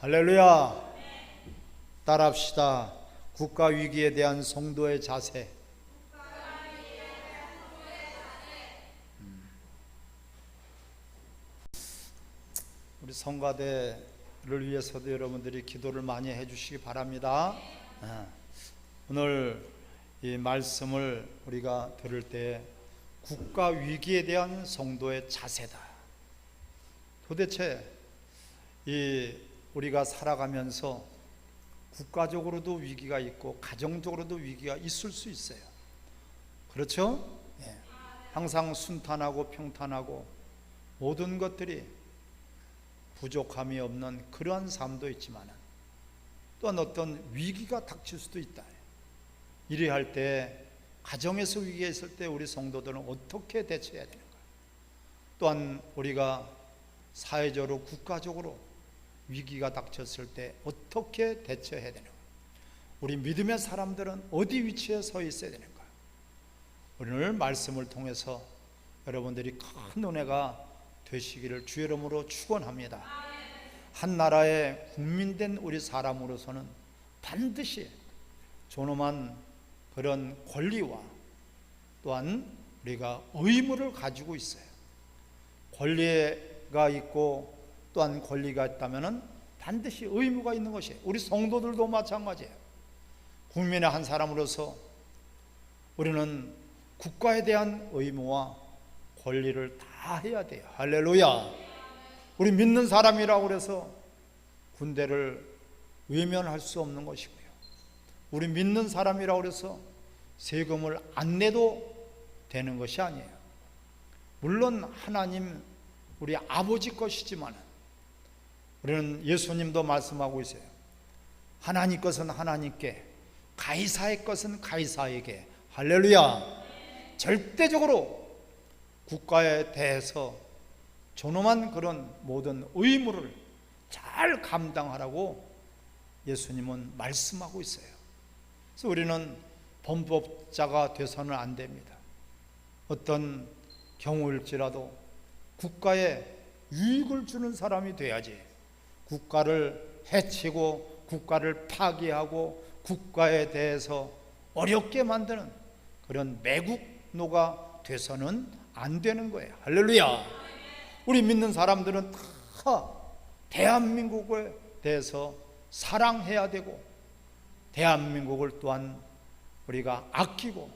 할렐루야. 따라합시다. 국가 위기에 대한 성도의 자세. 우리 성가대를 위해서도 여러분들이 기도를 많이 해주시기 바랍니다. 오늘 이 말씀을 우리가 들을 때 국가 위기에 대한 성도의 자세다. 도대체 우리가 살아가면서 국가적으로도 위기가 있고 가정적으로도 위기가 있을 수 있어요. 그렇죠? 항상 순탄하고 평탄하고 모든 것들이 부족함이 없는 그러한 삶도 있지만 또한 어떤 위기가 닥칠 수도 있다. 이래 할 때 가정에서 위기가 있을 때 우리 성도들은 어떻게 대처해야 되는가? 또한 우리가 사회적으로 국가적으로 위기가 닥쳤을 때 어떻게 대처해야 되는가? 우리 믿음의 사람들은 어디 위치에 서 있어야 되는가? 오늘 말씀을 통해서 여러분들이 큰 은혜가 되시기를 주의 이름으로 축원합니다. 한 나라의 국민된 우리 사람으로서는 반드시 존엄한 그런 권리와 또한 우리가 의무를 가지고 있어요. 권리가 있고 또한 권리가 있다면 반드시 의무가 있는 것이에요. 우리 성도들도 마찬가지예요. 국민의 한 사람으로서 우리는 국가에 대한 의무와 권리를 다 해야 돼요. 할렐루야. 우리 믿는 사람이라고 그래서 군대를 외면할 수 없는 것이고요. 우리 믿는 사람이라고 그래서 세금을 안 내도 되는 것이 아니에요. 물론 하나님 우리 아버지 것이지만 우리는 예수님도 말씀하고 있어요. 하나님 것은 하나님께, 가이사의 것은 가이사에게. 할렐루야. 절대적으로 국가에 대해서 존엄한 그런 모든 의무를 잘 감당하라고 예수님은 말씀하고 있어요. 그래서 우리는 범법자가 돼서는 안 됩니다. 어떤 경우일지라도 국가에 유익을 주는 사람이 돼야지, 국가를 해치고 국가를 파괴하고 국가에 대해서 어렵게 만드는 그런 매국노가 돼서는 안 되는 거예요. 할렐루야. 우리 믿는 사람들은 다 대한민국에 대해서 사랑해야 되고 대한민국을 또한 우리가 아끼고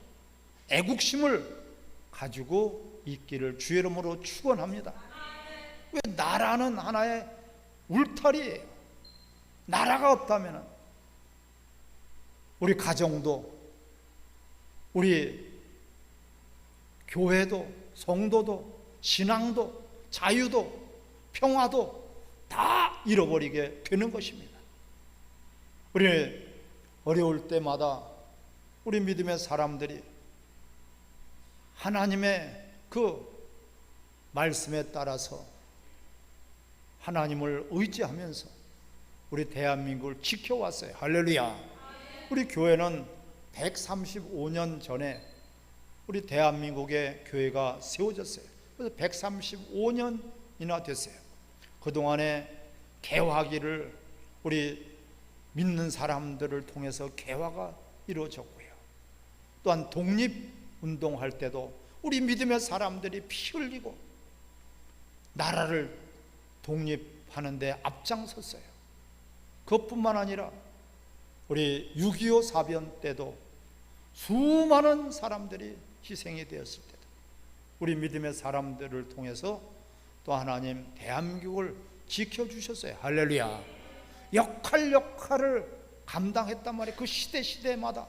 애국심을 가지고 있기를 주의 이름으로 축원합니다. 왜 나라는 하나의 울타리예요. 나라가 없다면 우리 가정도 우리 교회도 성도도 신앙도 자유도 평화도 다 잃어버리게 되는 것입니다. 우리 어려울 때마다 우리 믿음의 사람들이 하나님의 그 말씀에 따라서 하나님을 의지하면서 우리 대한민국을 지켜왔어요. 할렐루야. 우리 교회는 135년 전에 우리 대한민국의 교회가 세워졌어요. 그래서 135년이나 됐어요. 그동안에 개화기를 우리 믿는 사람들을 통해서 개화가 이루어졌고요. 또한 독립운동할 때도 우리 믿음의 사람들이 피 흘리고 나라를 독립하는 데 앞장섰어요. 그것뿐만 아니라 우리 6.25 사변 때도 수많은 사람들이 희생이 되었을 때도 우리 믿음의 사람들을 통해서 또 하나님 대한민국을 지켜주셨어요. 할렐루야. 역할을 감당했단 말이에요. 그 시대마다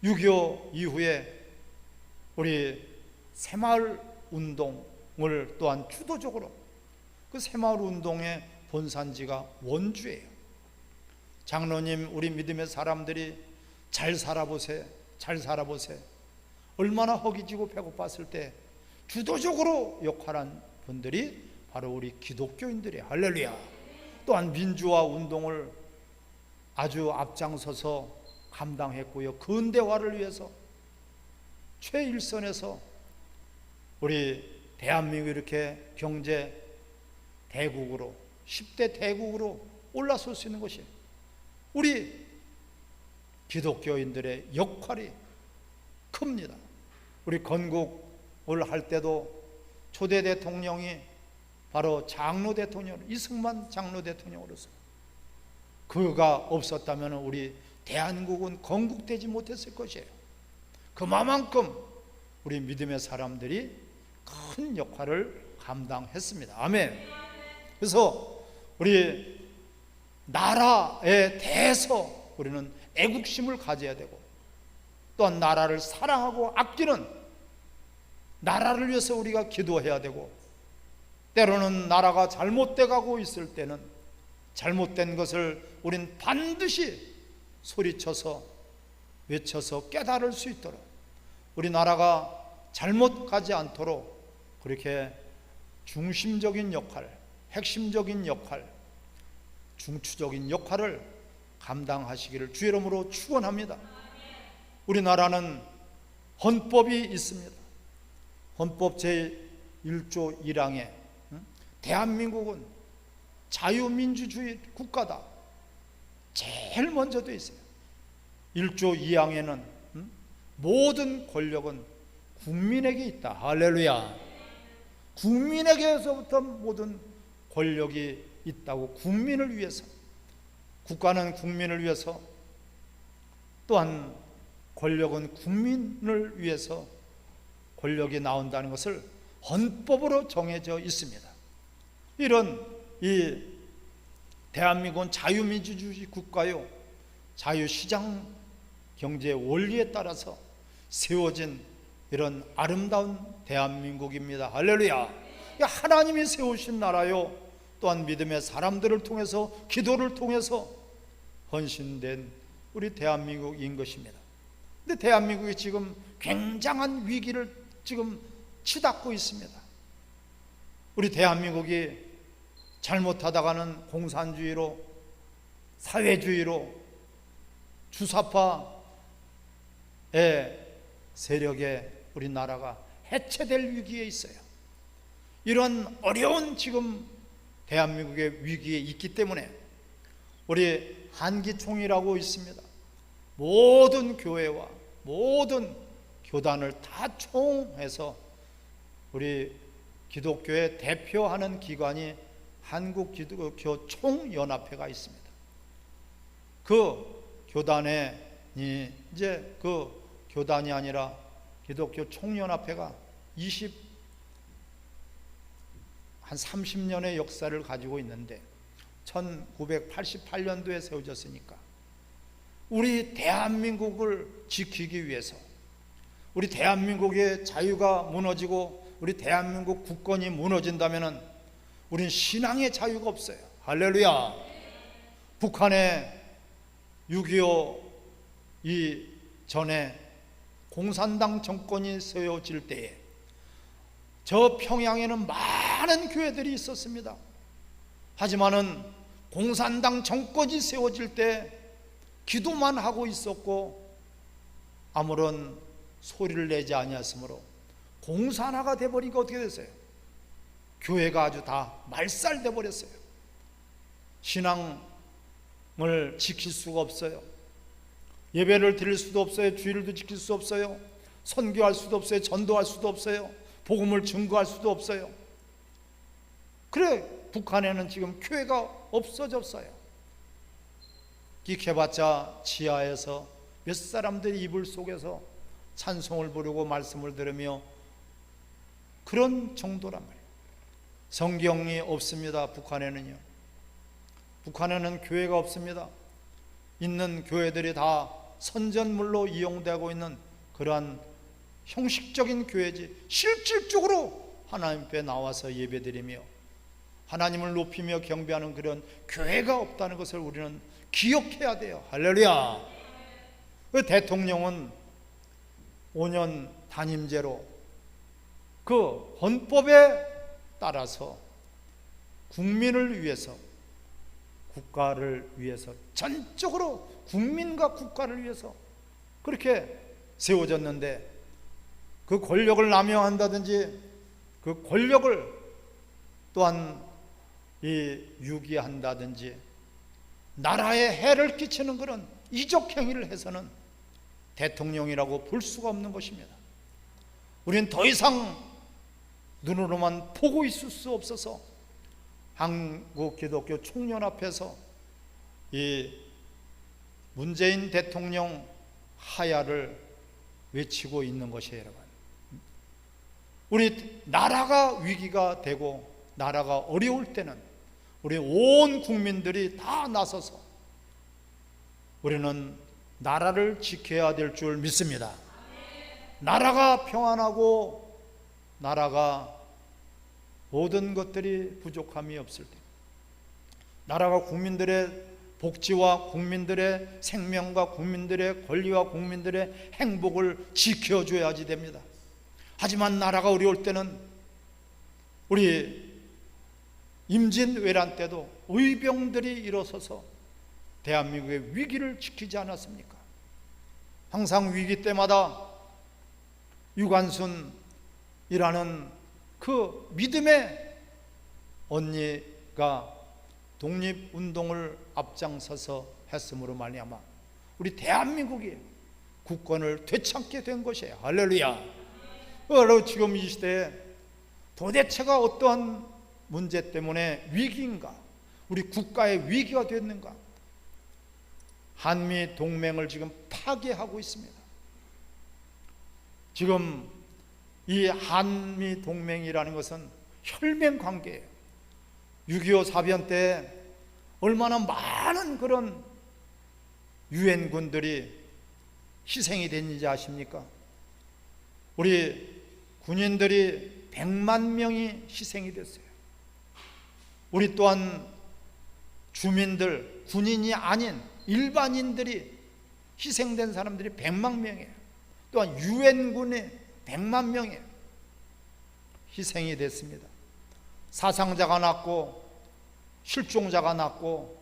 6.25 이후에 우리 새마을 운동을 또한 주도적으로, 그 새마을 운동의 본산지가 원주예요. 장로님, 우리 믿음의 사람들이 잘 살아보세요. 얼마나 허기지고 배고팠을 때 주도적으로 역할한 분들이 바로 우리 기독교인들이에요. 할렐루야. 또한 민주화 운동을 아주 앞장서서 감당했고요. 근대화를 위해서 최일선에서 우리 대한민국이 이렇게 경제 대국으로 10대 대국으로 올라설 수 있는 것이 우리 기독교인들의 역할이 큽니다. 우리 건국을 할 때도 초대 대통령이 바로 장로 대통령, 이승만 장로 대통령으로서, 그가 없었다면 우리 대한민국은 건국되지 못했을 것이에요. 그만큼 우리 믿음의 사람들이 큰 역할을 감당했습니다. 아멘. 그래서 우리 나라에 대해서 우리는 애국심을 가져야 되고, 또한 나라를 사랑하고 아끼는, 나라를 위해서 우리가 기도해야 되고, 때로는 나라가 잘못돼 가고 있을 때는 잘못된 것을 우린 반드시 소리쳐서 외쳐서 깨달을 수 있도록, 우리나라가 잘못 가지 않도록 그렇게 중심적인 역할, 핵심적인 역할, 중추적인 역할을 감당하시기를 주의 이름으로 축원합니다. 우리나라는 헌법이 있습니다. 헌법 제1조 1항에 대한민국은 자유민주주의 국가다, 제일 먼저 되어 있어요. 1조 2항에는 모든 권력은 국민에게 있다. 할렐루야. 국민에게서부터 모든 권력이 있다고, 국민을 위해서, 국가는 국민을 위해서, 또한 권력은 국민을 위해서 권력이 나온다는 것을 헌법으로 정해져 있습니다. 이런 이 대한민국은 자유민주주의 국가요, 자유시장 경제 원리에 따라서 세워진 이런 아름다운 대한민국입니다. 할렐루야. 하나님이 세우신 나라요, 또한 믿음의 사람들을 통해서, 기도를 통해서 헌신된 우리 대한민국인 것입니다. 근데 대한민국이 지금 굉장한 위기를 지금 치닫고 있습니다. 우리 대한민국이 잘못하다가는 공산주의로, 사회주의로, 주사파의 세력에 우리나라가 해체될 위기에 있어요. 이런 어려운 지금 대한민국의 위기에 있기 때문에 우리 한기총이라고 있습니다. 모든 교회와 모든 교단을 다 총해서 우리 기독교의 대표하는 기관이 한국기독교 총연합회가 있습니다. 그 교단에 이제 그 교단이 아니라 기독교 총연합회가 한 30년의 역사를 가지고 있는데 1988년도에 세워졌으니까 우리 대한민국을 지키기 위해서, 우리 대한민국의 자유가 무너지고 우리 대한민국 국권이 무너진다면 우리는 신앙의 자유가 없어요. 할렐루야. 북한의 6.25 이전에 공산당 정권이 세워질 때에 저 평양에는 많은 교회들이 있었습니다. 하지만은 공산당 정권이 세워질 때 기도만 하고 있었고 아무런 소리를 내지 아니하였으므로 공산화가 돼버리니까 어떻게 됐어요? 교회가 아주 다 말살돼 버렸어요. 신앙을 지킬 수가 없어요. 예배를 드릴 수도 없어요. 주일도 지킬 수 없어요. 선교할 수도 없어요. 전도할 수도 없어요. 복음을 증거할 수도 없어요. 그래 북한에는 지금 교회가 없어졌어요. 기켜봤자 지하에서 몇 사람들이 이불 속에서 찬송을 부르고 말씀을 들으며 그런 정도란 말이에요. 성경이 없습니다. 북한에는요. 북한에는 교회가 없습니다. 있는 교회들이 다 선전물로 이용되고 있는 그러한 형식적인 교회지, 실질적으로 하나님 앞에 나와서 예배드리며 하나님을 높이며 경배하는 그런 교회가 없다는 것을 우리는 기억해야 돼요. 할렐루야. 그 대통령은 5년 단임제로 그 헌법에 따라서 국민을 위해서, 국가를 위해서, 전적으로 국민과 국가를 위해서 그렇게 세워졌는데 그 권력을 남용한다든지 그 권력을 또한 유기한다든지 나라에 해를 끼치는 그런 이적 행위를 해서는 대통령이라고 볼 수가 없는 것입니다. 우리는 더 이상 눈으로만 보고 있을 수 없어서 한국 기독교 총연합회에서 이 문재인 대통령 하야를 외치고 있는 것이에요. 여러분, 우리 나라가 위기가 되고 나라가 어려울 때는 우리 온 국민들이 다 나서서 우리는 나라를 지켜야 될 줄 믿습니다. 나라가 평안하고 나라가 모든 것들이 부족함이 없을 때, 나라가 국민들의 복지와 국민들의 생명과 국민들의 권리와 국민들의 행복을 지켜줘야지 됩니다. 하지만 나라가 어려울 때는 우리 임진왜란 때도 의병들이 일어서서 대한민국의 위기를 지키지 않았습니까? 항상 위기 때마다 유관순이라는 그 믿음의 언니가 독립운동을 앞장서서 했음으로 말미암아 우리 대한민국이 국권을 되찾게 된 것이에요. 할렐루야. 그리고 지금 이 시대에 도대체가 어떠한 문제 때문에 위기인가, 우리 국가의 위기가 됐는가, 한미 동맹을 지금 파괴하고 있습니다. 지금 이 한미 동맹이라는 것은 혈맹 관계예요. 6.25 사변 때 얼마나 많은 그런 유엔군들이 희생이 됐는지 아십니까? 우리 군인들이 100만 명이 희생이 됐어요. 우리 또한 주민들, 군인이 아닌 일반인들이 희생된 사람들이 100만 명이에요. 또한 유엔군이 100만 명이에요. 희생이 됐습니다. 사상자가 났고 실종자가 났고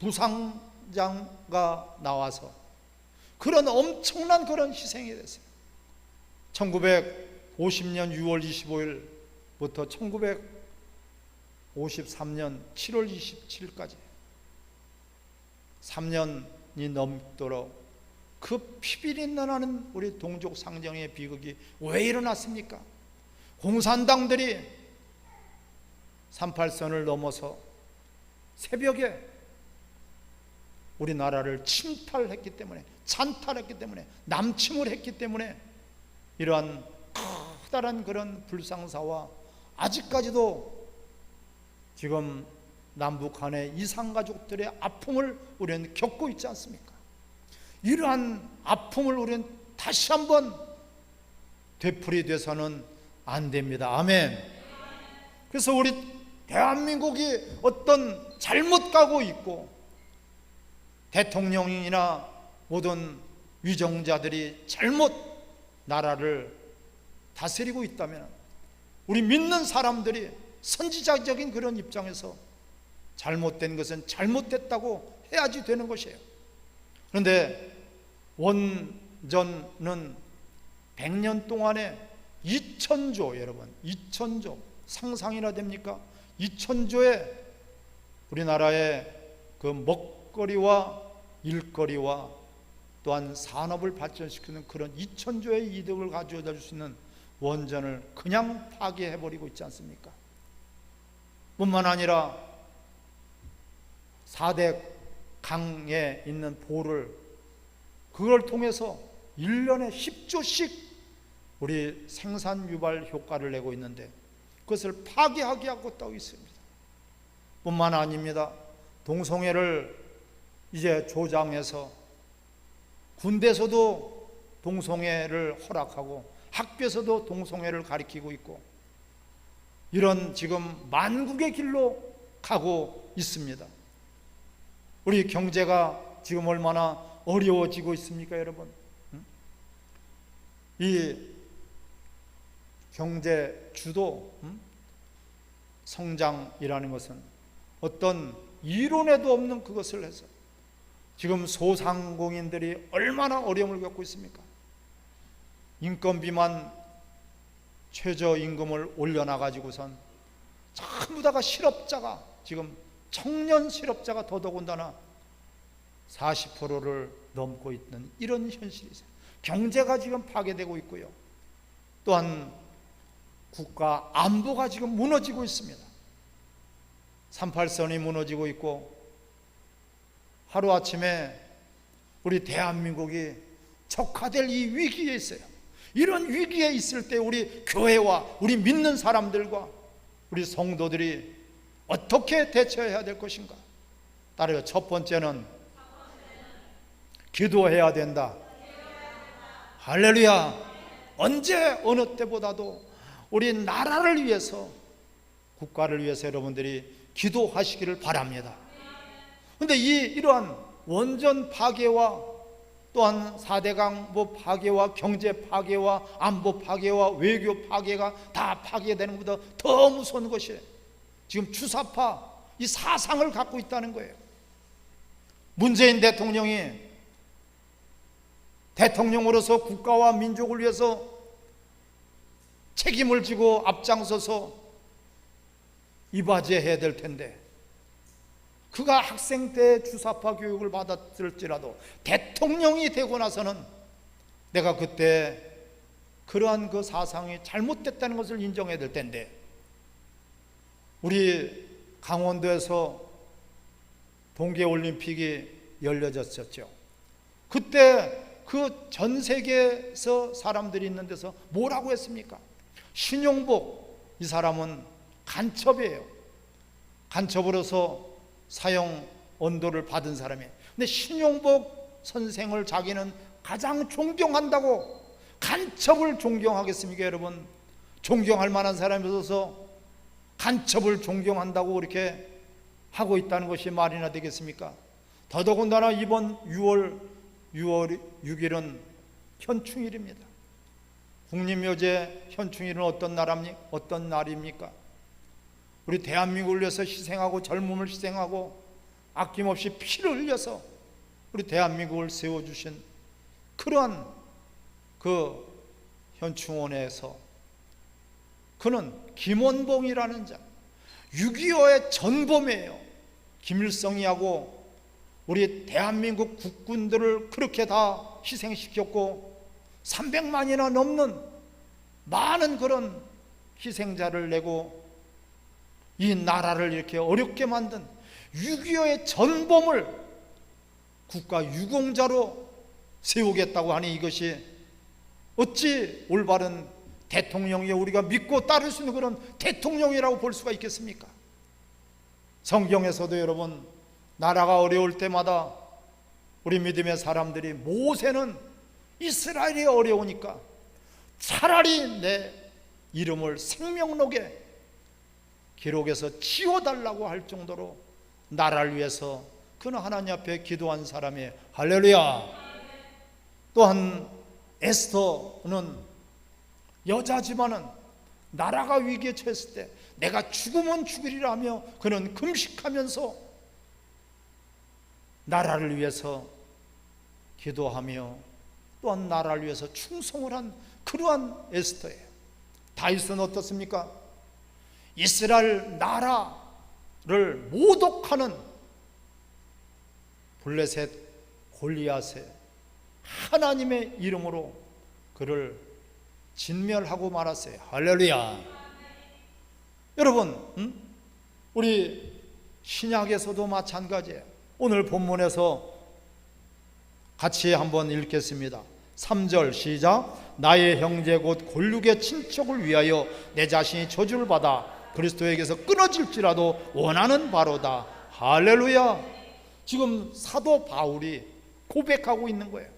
부상자가 나와서 그런 엄청난 그런 희생이 됐어요. 1950년 6월 25일부터 1953년 7월 27일까지 3년이 넘도록 그 피비린내나는 우리 동족 상정의 비극이 왜 일어났습니까? 공산당들이 38선을 넘어서 새벽에 우리나라를 침탈했기 때문에, 찬탈했기 때문에, 남침을 했기 때문에 이러한 커다란 그런 불상사와 아직까지도 지금 남북 간의 이산가족들의 아픔을 우리는 겪고 있지 않습니까? 이러한 아픔을 우리는 다시 한번 되풀이돼서는 안 됩니다. 아멘. 그래서 우리 대한민국이 어떤 잘못 가고 있고 대통령이나 모든 위정자들이 잘못 나라를 다스리고 있다면 우리 믿는 사람들이 선지자적인 그런 입장에서 잘못된 것은 잘못됐다고 해야지 되는 것이에요. 그런데 원전은 100년 동안에 2000조, 여러분 2000조 상상이나 됩니까? 2000조의 우리나라의 그 먹거리와 일거리와 또한 산업을 발전시키는 그런 2000조의 이득을 가져다 줄 수 있는 원전을 그냥 파괴해버리고 있지 않습니까? 뿐만 아니라 4대 강에 있는 보를 그걸 통해서 1년에 10조씩 우리 생산 유발 효과를 내고 있는데 그것을 파괴하게 하고 있습니다. 뿐만 아닙니다. 동성애를 이제 조장해서 군대에서도 동성애를 허락하고 학교에서도 동성애를 가리키고 있고 이런 지금 만국의 길로 가고 있습니다. 우리 경제가 지금 얼마나 어려워지고 있습니까, 여러분? 이 경제 주도 성장이라는 것은 어떤 이론에도 없는 그것을 해서 지금 소상공인들이 얼마나 어려움을 겪고 있습니까? 인건비만 최저임금을 올려놔가지고선 전부 다가 실업자가 지금 청년 실업자가 더더군다나 40%를 넘고 있는 이런 현실이 있어요. 경제가 지금 파괴되고 있고요. 또한 국가 안보가 지금 무너지고 있습니다. 38선이 무너지고 있고 하루아침에 우리 대한민국이 적화될 이 위기에 있어요. 이런 위기에 있을 때 우리 교회와 우리 믿는 사람들과 우리 성도들이 어떻게 대처해야 될 것인가? 따라서 첫 번째는 기도해야 된다. 할렐루야. 언제 어느 때보다도 우리 나라를 위해서, 국가를 위해서 여러분들이 기도하시기를 바랍니다. 그런데 이러한 원전 파괴와 또한 4대 강보 파괴와 경제 파괴와 안보 파괴와 외교 파괴가 다 파괴되는 것보다 더 무서운 것이 지금 주사파 이 사상을 갖고 있다는 거예요. 문재인 대통령이 대통령으로서 국가와 민족을 위해서 책임을 지고 앞장서서 이바지해야 될 텐데, 그가 학생 때 주사파 교육을 받았을지라도 대통령이 되고 나서는 내가 그때 그러한 그 사상이 잘못됐다는 것을 인정해야 될 텐데, 우리 강원도에서 동계올림픽이 열려졌었죠. 그때 그 전 세계에서 사람들이 있는 데서 뭐라고 했습니까? 신용복, 이 사람은 간첩이에요. 간첩으로서 사형 언도를 받은 사람이에요. 근데 신용복 선생을 자기는 가장 존경한다고, 간첩을 존경하겠습니까 여러분? 존경할 만한 사람이 없어서 간첩을 존경한다고 이렇게 하고 있다는 것이 말이나 되겠습니까? 더더군다나 이번 6월 6일은 현충일입니다. 국립묘제 현충일은 어떤 날입니까? 우리 대한민국을 위해서 희생하고 젊음을 희생하고 아낌없이 피를 흘려서 우리 대한민국을 세워주신 그러한 그 현충원에서 그는 김원봉이라는 자, 6.25의 전범이에요. 김일성이하고 우리 대한민국 국군들을 그렇게 다 희생시켰고 300만이나 넘는 많은 그런 희생자를 내고 이 나라를 이렇게 어렵게 만든 6.25의 전범을 국가 유공자로 세우겠다고 하니 이것이 어찌 올바른 대통령이 우리가 믿고 따를 수 있는 그런 대통령이라고 볼 수가 있겠습니까? 성경에서도 여러분, 나라가 어려울 때마다 우리 믿음의 사람들이 모세는 이스라엘이 어려우니까 차라리 내 이름을 생명록에 기록해서 지워달라고 할 정도로 나라를 위해서 그는 하나님 앞에 기도한 사람이에요. 할렐루야. 또한 에스더는 여자지만은 나라가 위기에 처했을 때 내가 죽으면 죽으리라 하며 그는 금식하면서 나라를 위해서 기도하며 또한 나라를 위해서 충성을 한 그러한 에스더예요. 다윗은 어떻습니까? 이스라엘 나라를 모독하는 블레셋 골리앗의 하나님의 이름으로 그를 진멸하고 말았어요. 할렐루야. 여러분, 우리 신약에서도 마찬가지예요. 오늘 본문에서 같이 한번 읽겠습니다. 3절 시작. 나의 형제 곧 골육의 친척을 위하여 내 자신이 저주를 받아 그리스도에게서 끊어질지라도 원하는 바로다. 할렐루야. 지금 사도 바울이 고백하고 있는 거예요.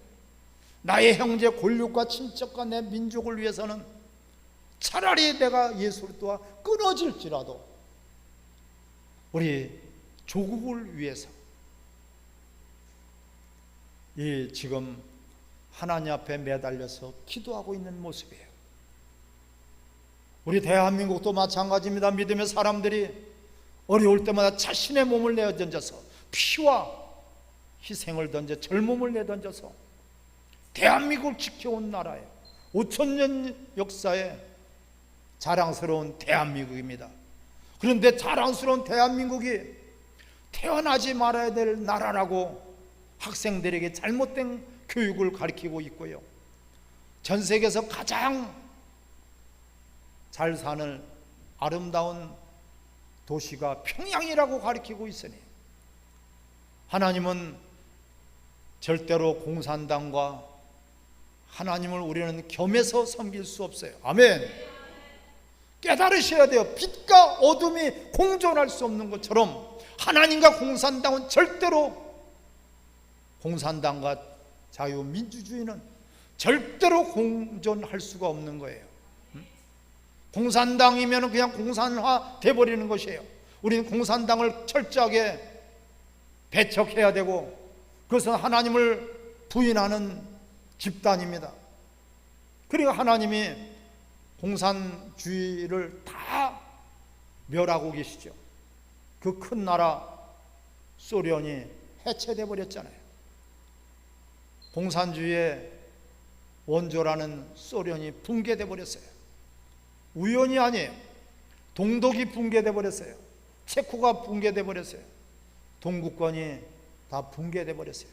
나의 형제 골육과 친척과 내 민족을 위해서는 차라리 내가 예수 그리스도와 끊어질지라도 우리 조국을 위해서 이 지금 하나님 앞에 매달려서 기도하고 있는 모습이에요. 우리 대한민국도 마찬가지입니다. 믿음의 사람들이 어려울 때마다 자신의 몸을 내던져서 피와 희생을 던져 젊음을 내던져서 대한민국을 지켜온 나라예요. 5,000년 역사에 자랑스러운 대한민국입니다. 그런데 자랑스러운 대한민국이 태어나지 말아야 될 나라라고 학생들에게 잘못된 교육을 가르치고 있고요. 전 세계에서 가장 잘 사는 아름다운 도시가 평양이라고 가르치고 있으니 하나님은 절대로 공산당과 하나님을 우리는 겸해서 섬길 수 없어요. 아멘. 깨달으셔야 돼요. 빛과 어둠이 공존할 수 없는 것처럼 하나님과 공산당은 절대로, 공산당과 자유민주주의는 절대로 공존할 수가 없는 거예요. 공산당이면 그냥 공산화 돼버리는 것이에요. 우리는 공산당을 철저하게 배척해야 되고, 그것은 하나님을 부인하는 집단입니다. 그러니까 하나님이 공산주의를 다 멸하고 계시죠. 그 큰 나라 소련이 해체돼 버렸잖아요. 공산주의의 원조라는 소련이 붕괴돼 버렸어요. 우연이 아니에요. 동독이 붕괴돼 버렸어요. 체코가 붕괴돼 버렸어요. 동구권이 다 붕괴돼 버렸어요.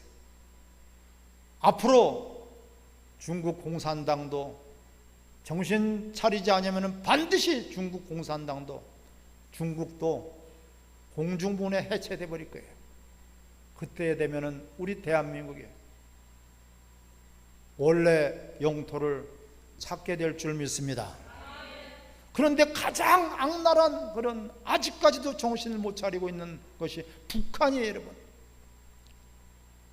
앞으로 중국 공산당도 정신 차리지 않으면 반드시 중국 공산당도, 중국도 공중분해 해체돼 버릴 거예요. 그때 되면은 우리 대한민국이 원래 영토를 찾게 될 줄 믿습니다. 그런데 가장 악랄한 그런, 아직까지도 정신을 못 차리고 있는 것이 북한이에요, 여러분.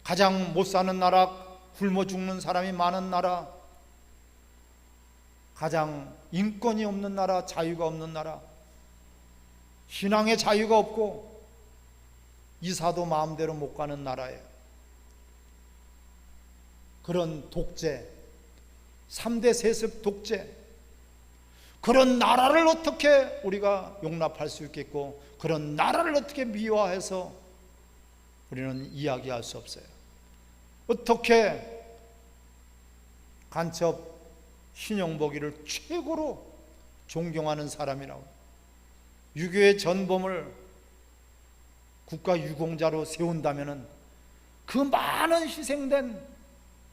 가장 못 사는 나라, 굶어 죽는 사람이 많은 나라, 가장 인권이 없는 나라, 자유가 없는 나라, 신앙의 자유가 없고 이사도 마음대로 못 가는 나라예요. 그런 독재, 3대 세습 독재, 그런 나라를 어떻게 우리가 용납할 수 있겠고, 그런 나라를 어떻게 미화해서 우리는 이야기할 수 없어요. 어떻게 간첩 신용복이를 최고로 존경하는 사람이라고, 6.25의 전범을 국가 유공자로 세운다면 그 많은 희생된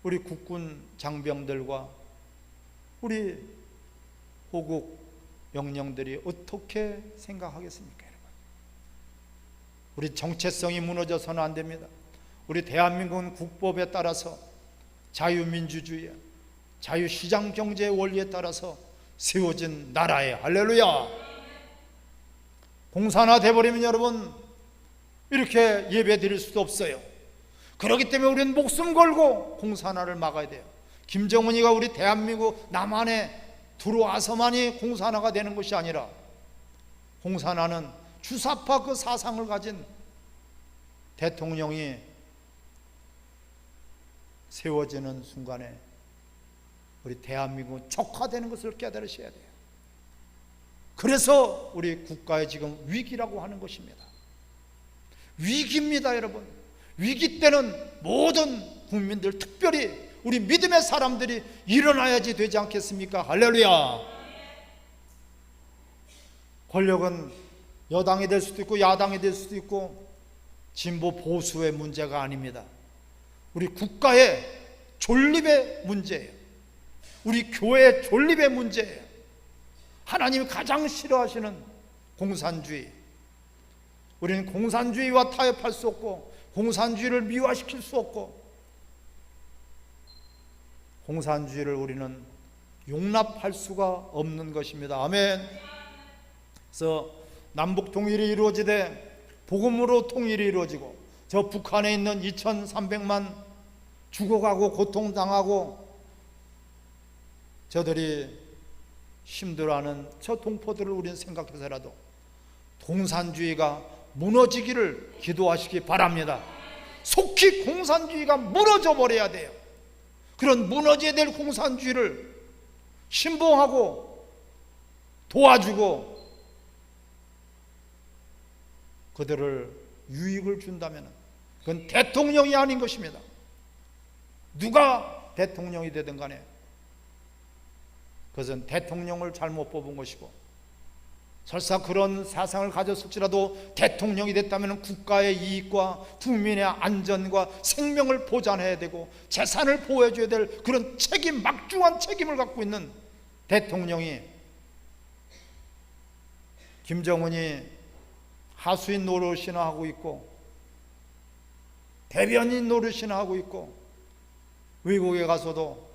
우리 국군 장병들과 우리 호국 영령들이 어떻게 생각하겠습니까, 여러분? 우리 정체성이 무너져서는 안 됩니다. 우리 대한민국은 국법에 따라서 자유민주주의, 자유시장경제의 원리에 따라서 세워진 나라예요. 할렐루야. 공산화 돼버리면 여러분 이렇게 예배 드릴 수도 없어요. 그렇기 때문에 우리는 목숨 걸고 공산화를 막아야 돼요. 김정은이가 우리 대한민국 남한에 들어와서만이 공산화가 되는 것이 아니라, 공산화는 주사파 그 사상을 가진 대통령이 세워지는 순간에 우리 대한민국은 척화되는 것을 깨달으셔야 돼요. 그래서 우리 국가에 지금 위기라고 하는 것입니다. 위기입니다, 여러분. 위기 때는 모든 국민들, 특별히 우리 믿음의 사람들이 일어나야지 되지 않겠습니까? 할렐루야. 권력은 여당이 될 수도 있고 야당이 될 수도 있고 진보 보수의 문제가 아닙니다. 우리 국가의 존립의 문제예요. 우리 교회의 존립의 문제예요. 하나님이 가장 싫어하시는 공산주의, 우리는 공산주의와 타협할 수 없고 공산주의를 미화시킬 수 없고 공산주의를 우리는 용납할 수가 없는 것입니다. 아멘. 그래서 남북 통일이 이루어지되 복음으로 통일이 이루어지고, 저 북한에 있는 2300만 죽어가고 고통당하고 저들이 힘들어하는 저 동포들을 우리는 생각해서라도 공산주의가 무너지기를 기도하시기 바랍니다. 속히 공산주의가 무너져 버려야 돼요. 그런 무너져야 될 공산주의를 신봉하고 도와주고 그들을 유익을 준다면 그건 대통령이 아닌 것입니다. 누가 대통령이 되든 간에 그것은 대통령을 잘못 뽑은 것이고 설사 그런 사상을 가졌을지라도 대통령이 됐다면 국가의 이익과 국민의 안전과 생명을 보장해야 되고 재산을 보호해줘야 될 그런 책임, 막중한 책임을 갖고 있는 대통령이, 김정은이 하수인 노릇이나 하고 있고 대변인 노릇이나 하고 있고 외국에 가서도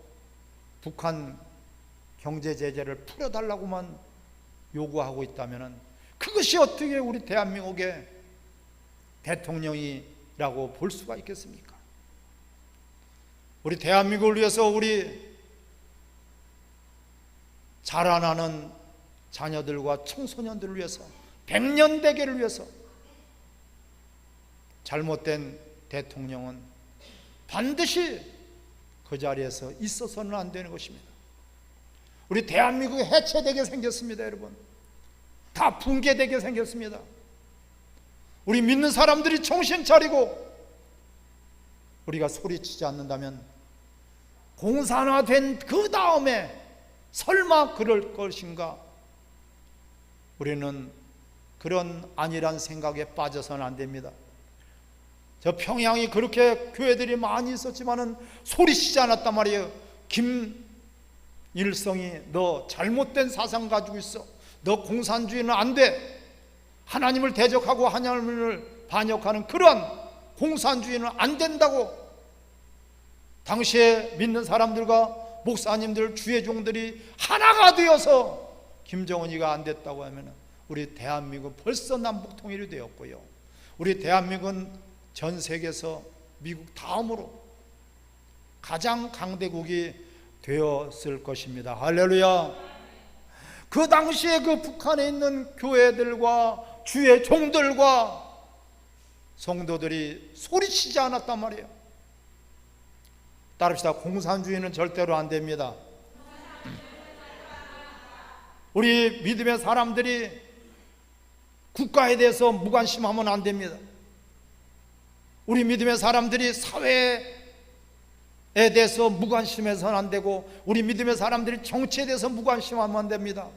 북한 경제 제재를 풀어달라고만 요구하고 있다면 그것이 어떻게 우리 대한민국의 대통령이라고 볼 수가 있겠습니까? 우리 대한민국을 위해서, 우리 자라나는 자녀들과 청소년들을 위해서, 백년대계를 위해서 잘못된 대통령은 반드시 그 자리에서 있어서는 안 되는 것입니다. 우리 대한민국이 해체되게 생겼습니다. 여러분, 다 붕괴되게 생겼습니다. 우리 믿는 사람들이 정신 차리고 우리가 소리치지 않는다면 공산화된 그 다음에 설마 그럴 것인가, 우리는 그런 안일한 생각에 빠져서는 안 됩니다. 저 평양이 그렇게 교회들이 많이 있었지만은 소리치지 않았단 말이에요. 김일성이 너 잘못된 사상 가지고 있어, 너 공산주의는 안 돼, 하나님을 대적하고 하나님을 반역하는 그런 공산주의는 안 된다고 당시에 믿는 사람들과 목사님들, 주의 종들이 하나가 되어서 김정은이가 안 됐다고 하면 우리 대한민국은 벌써 남북 통일이 되었고요, 우리 대한민국은 전 세계에서 미국 다음으로 가장 강대국이 되었을 것입니다. 할렐루야. 그 당시에 그 북한에 있는 교회들과 주의 종들과 성도들이 소리치지 않았단 말이에요. 따릅시다. 공산주의는 절대로 안 됩니다. 우리 믿음의 사람들이 국가에 대해서 무관심하면 안 됩니다. 우리 믿음의 사람들이 사회에 대해서 무관심해서는 안 되고, 우리 믿음의 사람들이 정치에 대해서 무관심하면 안 됩니다.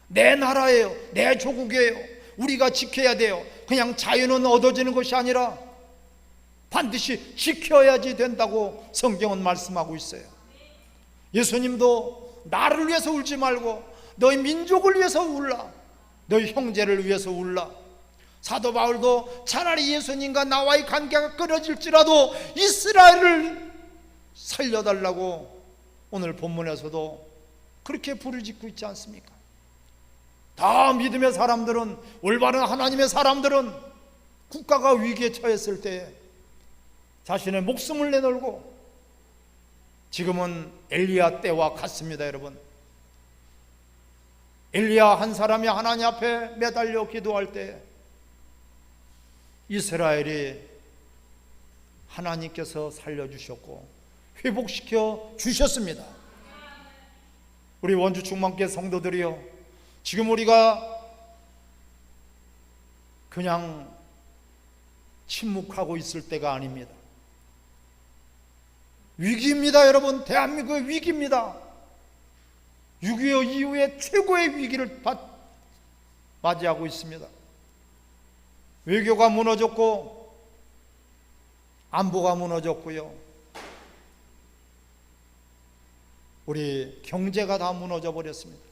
내 나라예요, 내 조국이에요, 우리가 지켜야 돼요. 그냥 자유는 얻어지는 것이 아니라 반드시 지켜야지 된다고 성경은 말씀하고 있어요. 예수님도 나를 위해서 울지 말고 너희 민족을 위해서 울라, 너희 형제를 위해서 울라. 사도 바울도 차라리 예수님과 나와의 관계가 끊어질지라도 이스라엘을 살려달라고 오늘 본문에서도 그렇게 부르짖고 있지 않습니까? 다 믿음의 사람들은, 올바른 하나님의 사람들은 국가가 위기에 처했을 때 자신의 목숨을 내놓고, 지금은 엘리야 때와 같습니다. 여러분, 엘리야 한 사람이 하나님 앞에 매달려 기도할 때 이스라엘이 하나님께서 살려주셨고 회복시켜 주셨습니다. 우리 원주 충만교회 성도들이요, 지금 우리가 그냥 침묵하고 있을 때가 아닙니다. 위기입니다. 여러분, 대한민국의 위기입니다. 6.25 이후에 최고의 위기를 맞이하고 있습니다. 외교가 무너졌고 안보가 무너졌고요, 우리 경제가 다 무너져 버렸습니다.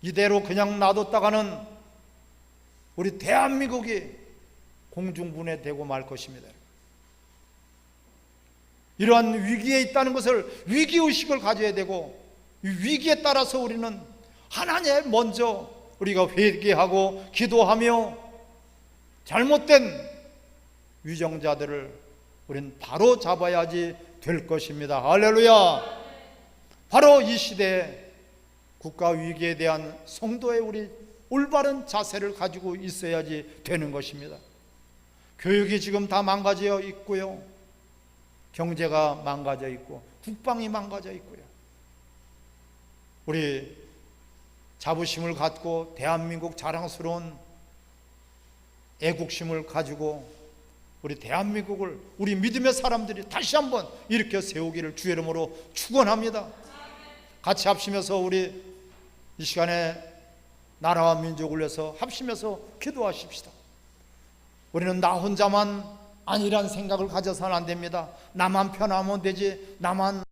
이대로 그냥 놔뒀다가는 우리 대한민국이 공중분해되고 말 것입니다. 이러한 위기에 있다는 것을, 위기의식을 가져야 되고, 이 위기에 따라서 우리는 하나님 먼저 우리가 회개하고 기도하며 잘못된 위정자들을 우리는 바로 잡아야지 될 것입니다. 할렐루야. 바로 이 시대에 국가 위기에 대한 성도의 우리 올바른 자세를 가지고 있어야지 되는 것입니다. 교육이 지금 다 망가져 있고요, 경제가 망가져 있고 국방이 망가져 있고요, 우리 자부심을 갖고 대한민국 자랑스러운 애국심을 가지고 우리 대한민국을, 우리 믿음의 사람들이 다시 한번 일으켜 세우기를 주의 이름으로 축원합니다. 같이 합심해서 우리 이 시간에 나라와 민족을 위해서 합심해서 기도하십시다. 우리는 나 혼자만 아니란 생각을 가져서는 안 됩니다. 나만 편하면 되지, 나만